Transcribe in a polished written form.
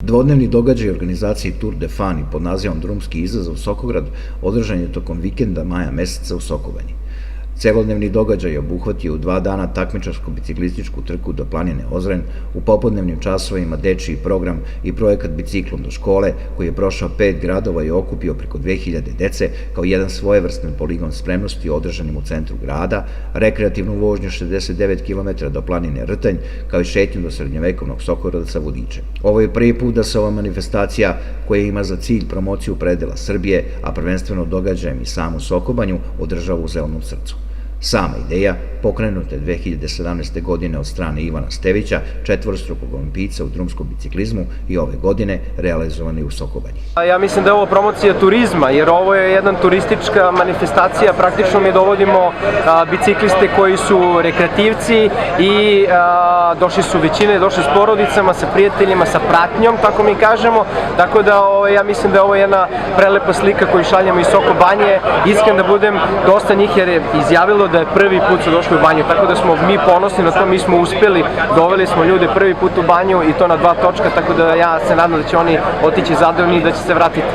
Dvodnevni događaj organizaciji Tour de Fani pod nazivom Drumski izazov Sokograd održan je tokom vikenda maja meseca u Sokobanji. Celodnevni događaj je obuhvatio u 2 dana takmičarsko-biciklističku trku do planine Ozren, u popodnevnim časovima dečiji program i projekat Biciklom do škole, koji je prošao 5 gradova i okupio preko 2000 dece kao jedan svojevrstan poligon spremnosti održanim u centru grada, rekreativnu vožnju 69 km do planine Rtanj, kao i šetnju do srednjovekovnog Sokogradca Vodiče. Ovo je prvi put da se ova manifestacija, koja ima za cilj promociju predela Srbije, a prvenstveno događajem i samu Sokobanju, održava u Zelenom Srcu. Sama ideja pokrenuta je 2017. godine od strane Ivana Stevića, četvorostrukog olimpijca u drumskom biciklizmu, i ove godine realizovane u Sokobanji. Ja mislim da je ovo promocija turizma, jer ovo je jedna turistička manifestacija. Praktično mi dovodimo bicikliste koji su rekreativci i došli su većine, došli s porodicama, sa prijateljima, sa pratnjom, tako mi kažemo. Tako da ja mislim da je ovo jedna prelepa slika koju šaljemo iz Sokobanje. Iskren da budem, dosta njih je izjavilo da je prvi put su došli u banju, tako da smo mi ponosni na to, mi smo uspeli, doveli smo ljude prvi put u banju i to na 2 točka, tako da ja se nadam da će oni otići zadovoljni i da će se vratiti.